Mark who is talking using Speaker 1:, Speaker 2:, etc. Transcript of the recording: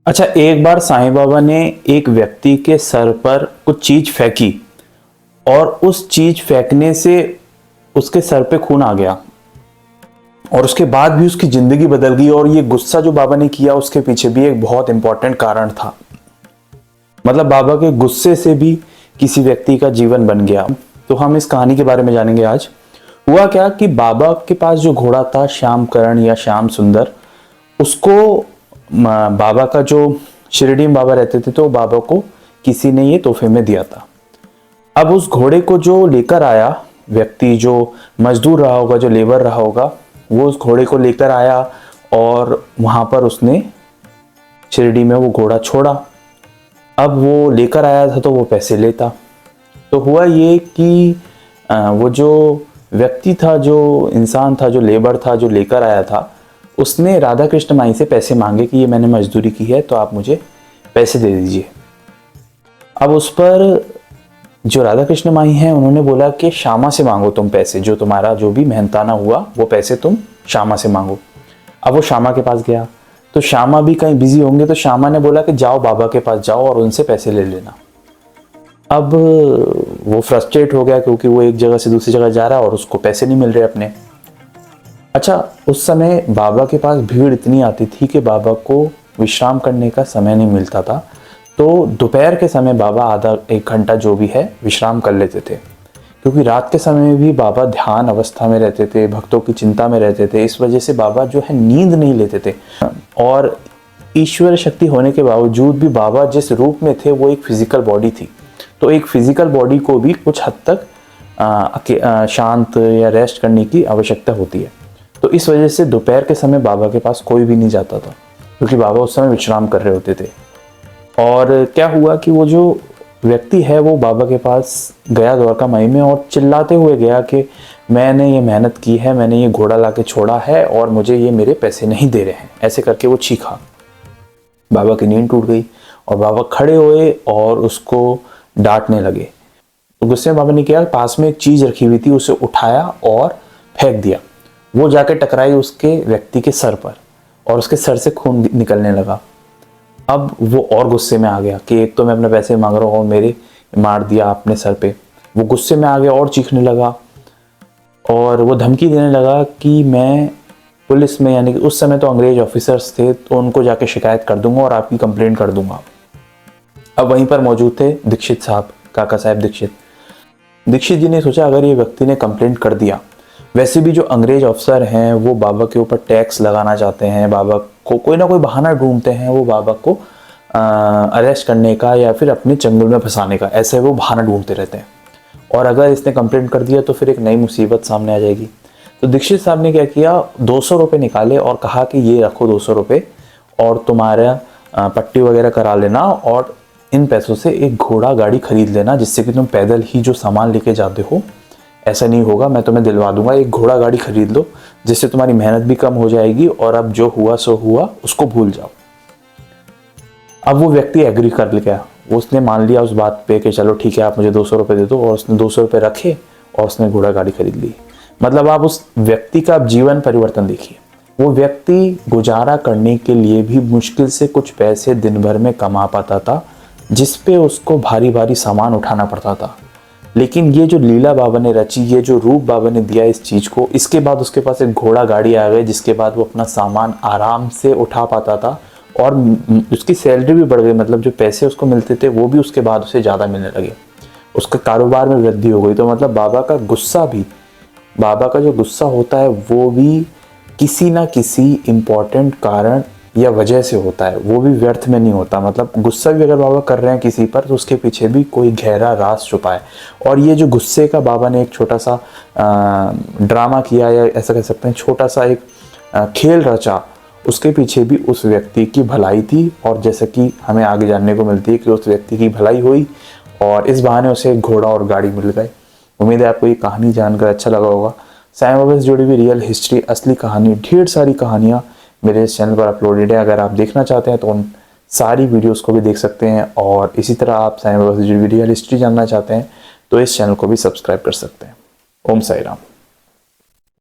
Speaker 1: अच्छा, एक बार साईं बाबा ने एक व्यक्ति के सर पर कुछ चीज फेंकी और उस चीज फेंकने से उसके सर पे खून आ गया और उसके बाद भी उसकी जिंदगी बदल गई। और ये गुस्सा जो बाबा ने किया उसके पीछे भी एक बहुत इंपॉर्टेंट कारण था। मतलब बाबा के गुस्से से भी किसी व्यक्ति का जीवन बन गया। तो हम इस कहानी के बारे में जानेंगे आज। हुआ क्या कि बाबा के पास जो घोड़ा था श्याम करण या श्याम सुंदर, उसको बाबा का जो शिरडी में बाबा रहते थे तो बाबा को किसी ने ये तोहफे में दिया था। अब उस घोड़े को जो लेकर आया व्यक्ति, जो मजदूर रहा होगा, जो लेबर रहा होगा, वो उस घोड़े को लेकर आया और वहां पर उसने शिरडी में वो घोड़ा छोड़ा। अब वो लेकर आया था तो वो पैसे लेता। तो हुआ ये कि वो जो व्यक्ति था, जो इंसान था, जो लेबर था, जो लेकर आया था, उसने राधा कृष्ण माई से पैसे मांगे कि ये मैंने मजदूरी की है तो आप मुझे पैसे दे दीजिए। अब उस पर जो राधा कृष्ण माई हैं उन्होंने बोला कि श्यामा से मांगो तुम पैसे, जो तुम्हारा जो भी मेहनताना हुआ वो पैसे तुम श्यामा से मांगो। अब वो श्यामा के पास गया तो श्यामा भी कहीं बिजी होंगे, तो श्यामा ने बोला कि जाओ बाबा के पास जाओ और उनसे पैसे ले लेना। अब वो फ्रस्ट्रेट हो गया क्योंकि वो एक जगह से दूसरी जगह जा रहा है और उसको पैसे नहीं मिल रहे अपने। अच्छा, उस समय बाबा के पास भीड़ इतनी आती थी कि बाबा को विश्राम करने का समय नहीं मिलता था। तो दोपहर के समय बाबा आधा एक घंटा जो भी है विश्राम कर लेते थे, क्योंकि रात के समय में भी बाबा ध्यान अवस्था में रहते थे, भक्तों की चिंता में रहते थे। इस वजह से बाबा जो है नींद नहीं लेते थे। और ईश्वर शक्ति होने के बावजूद भी बाबा जिस रूप में थे वो एक फिजिकल बॉडी थी। तो एक फिजिकल बॉडी को भी कुछ हद तक शांत या रेस्ट करने की आवश्यकता होती है। तो इस वजह से दोपहर के समय बाबा के पास कोई भी नहीं जाता था, क्योंकि बाबा उस समय विश्राम कर रहे होते थे। और क्या हुआ कि वो जो व्यक्ति है वो बाबा के पास गया द्वारका माई में और चिल्लाते हुए गया कि मैंने ये मेहनत की है, मैंने ये घोड़ा लाके छोड़ा है और मुझे ये मेरे पैसे नहीं दे रहे हैं। ऐसे करके वो चीखा। बाबा की नींद टूट गई और बाबा खड़े हुए और उसको डांटने लगे। तो गुस्से में बाबा ने किया, पास में एक चीज रखी हुई थी उसे उठाया और फेंक दिया। वो जाके टकराई उसके व्यक्ति के सर पर और उसके सर से खून निकलने लगा। अब वो और गुस्से में आ गया कि एक तो मैं अपने पैसे मांग रहा हूँ और मेरे मार दिया आपने सर पे। वो गुस्से में आ गया और चीखने लगा और वो धमकी देने लगा कि मैं पुलिस में, यानी कि उस समय तो अंग्रेज ऑफिसर्स थे, तो उनको जाके शिकायत कर दूंगा और आपकी कंप्लेंट कर दूंगा। अब वहीं पर मौजूद थे दीक्षित साहब, काका साहब दीक्षित। दीक्षित जी ने सोचा अगर ये व्यक्ति ने कंप्लेंट कर दिया, वैसे भी जो अंग्रेज अफसर हैं वो बाबा के ऊपर टैक्स लगाना चाहते हैं, बाबा को कोई ना कोई बहाना ढूंढते हैं वो बाबा को अरेस्ट करने का या फिर अपने चंगुल में फंसाने का, ऐसे वो बहाना ढूंढते रहते हैं। और अगर इसने कंप्लेंट कर दिया तो फिर एक नई मुसीबत सामने आ जाएगी। तो दीक्षित साहब ने क्या किया, 200 रुपये निकाले और कहा कि ये रखो 200 रुपये और तुम्हारा पट्टी वगैरह करा लेना और इन पैसों से एक घोड़ा गाड़ी खरीद लेना, जिससे कि तुम पैदल ही जो सामान लेके जाते हो ऐसा नहीं होगा, मैं तुम्हें दिलवा दूंगा। एक घोड़ा गाड़ी खरीद लो जिससे तुम्हारी मेहनत भी कम हो जाएगी और अब जो हुआ सो हुआ, उसको भूल जाओ। अब वो व्यक्ति एग्री कर गया, उसने मान लिया उस बात पे कि चलो ठीक है आप मुझे 200 रुपये दे दो, और उसने 200 रुपये रखे और उसने घोड़ा गाड़ी खरीद ली। मतलब आप उस व्यक्ति का जीवन परिवर्तन देखिए। वो व्यक्ति गुजारा करने के लिए भी मुश्किल से कुछ पैसे दिन भर में कमा पाता था, जिसपे उसको भारी भारी सामान उठाना पड़ता था। लेकिन ये जो लीला बाबा ने रची, ये जो रूप बाबा ने दिया इस चीज को, इसके बाद उसके पास एक घोड़ा गाड़ी आ गई, जिसके बाद वो अपना सामान आराम से उठा पाता था और उसकी सैलरी भी बढ़ गई। मतलब जो पैसे उसको मिलते थे वो भी उसके बाद उसे ज्यादा मिलने लगे, उसका कारोबार में वृद्धि हो गई। तो मतलब बाबा का गुस्सा भी, बाबा का जो गुस्सा होता है वो भी किसी ना किसी इम्पोर्टेंट कारण या वजह से होता है, वो भी व्यर्थ में नहीं होता। मतलब गुस्सा भी अगर बाबा कर रहे हैं किसी पर तो उसके पीछे भी कोई गहरा राज छुपा है। और ये जो गुस्से का बाबा ने एक छोटा सा ड्रामा किया, या ऐसा कह सकते हैं छोटा सा एक खेल रचा, उसके पीछे भी उस व्यक्ति की भलाई थी। और जैसे कि हमें आगे जानने को मिलती है कि उस व्यक्ति की भलाई हुई और इस बहाने उसे एक घोड़ा और गाड़ी मिल गई। उम्मीद है आपको ये कहानी जानकर अच्छा लगा होगा। साईं बाबा से जुड़ी हुई रियल हिस्ट्री, असली कहानी, ढेर सारी कहानियाँ मेरे इस चैनल पर अपलोडेड है। अगर आप देखना चाहते हैं तो उन सारी वीडियोस को भी देख सकते हैं। और इसी तरह आप साईं बाबा से जुड़ी हुई रियल हिस्ट्री जानना चाहते हैं तो इस चैनल को भी सब्सक्राइब कर सकते हैं। ओम साई राम।